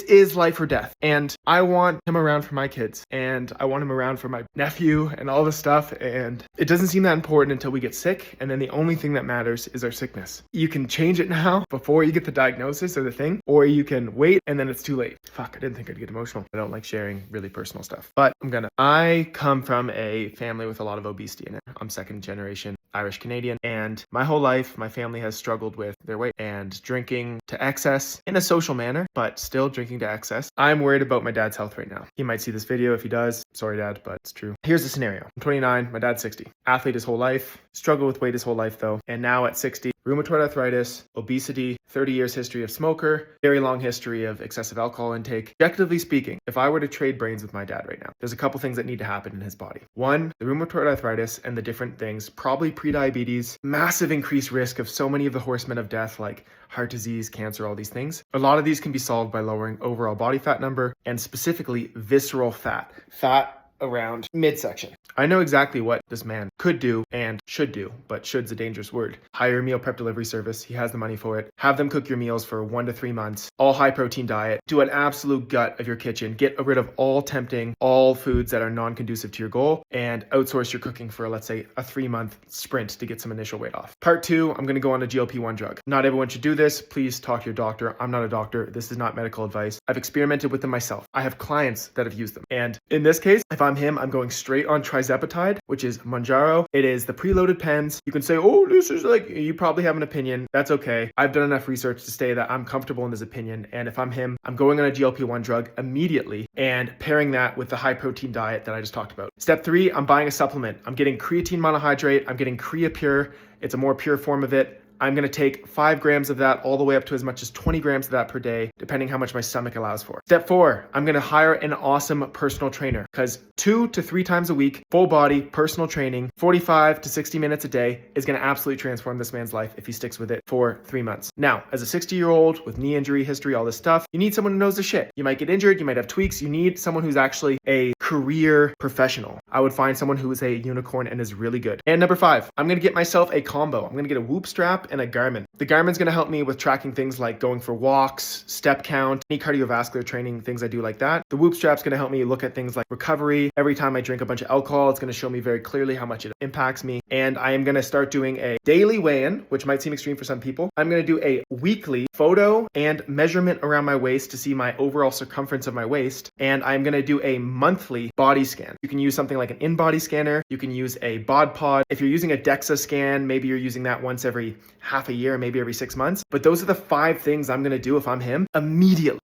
is life or death. And I want him around for my kids, and I want him around for my nephew and all this stuff. And it doesn't seem that important until we get sick. And then the only thing that matters is our sickness. You can change it now before you get the diagnosis or the thing, or you can wait and then it's too late. Fuck, I didn't think I'd get emotional. I don't like sharing really personal stuff, but I come from a family with a lot of obesity in it. I'm second generation Irish Canadian, and my whole life, my family has struggled with their weight and drinking to excess in a social manner, but still drinking to excess. I'm worried about my dad's health right now. He might see this video. If he does, sorry dad, but it's true. Here's the scenario. I'm 29, my dad's 60. Athlete his whole life, struggled with weight his whole life though, and now at 60, rheumatoid arthritis, obesity, 30 years history of smoker, very long history of excessive alcohol intake. Objectively speaking, if I were to trade brains with my dad right now, there's a couple things that need to happen in his body. One, the rheumatoid arthritis and the different things, probably prediabetes, massive increased risk of so many of the horsemen of death like heart disease, cancer, all these things. A lot of these can be solved by lowering overall body fat number and specifically visceral fat around midsection. I know exactly what this man could do and should do, but should's a dangerous word. Hire a meal prep delivery service. He has the money for it. Have them cook your meals for 1 to 3 months. All high protein diet. Do an absolute gut of your kitchen. Get rid of all tempting, all foods that are non-conducive to your goal, and outsource your cooking for, let's say, a 3-month sprint to get some initial weight off. Part 2, I'm going to go on a GLP-1 drug. Not everyone should do this. Please talk to your doctor. I'm not a doctor. This is not medical advice. I've experimented with them myself. I have clients that have used them. And in this case, if I'm him, I'm going straight on trizepatide, which is Mounjaro. It is the preloaded pens. You can say, oh, this is like, you probably have an opinion. That's okay. I've done enough research to say that I'm comfortable in his opinion. And if I'm him, I'm going on a GLP-1 drug immediately and pairing that with the high protein diet that I just talked about. Step 3, I'm buying a supplement. I'm getting creatine monohydrate. I'm getting Creapure. It's a more pure form of it. I'm going to take 5 grams of that all the way up to as much as 20 grams of that per day, depending how much my stomach allows for. Step 4, I'm going to hire an awesome personal trainer because 2 to 3 times a week, full body personal training, 45 to 60 minutes a day is going to absolutely transform this man's life if he sticks with it for 3 months. Now, as a 60-year-old with knee injury history, all this stuff, you need someone who knows the shit. You might get injured. You might have tweaks. You need someone who's actually a career professional. I would find someone who is a unicorn and is really good. And number 5, I'm going to get myself a combo. I'm going to get a Whoop strap and a Garmin. The Garmin's going to help me with tracking things like going for walks, step count, any cardiovascular training, things I do like that. The Whoop strap's going to help me look at things like recovery. Every time I drink a bunch of alcohol, it's going to show me very clearly how much it impacts me. And I am going to start doing a daily weigh-in, which might seem extreme for some people. I'm going to do a weekly photo and measurement around my waist to see my overall circumference of my waist. And I'm going to do a monthly body scan. You can use something like an in-body scanner. You can use a bod pod. If you're using a DEXA scan, maybe you're using that once every half a year, maybe every 6 months. But those are the 5 things I'm going to do if I'm him immediately.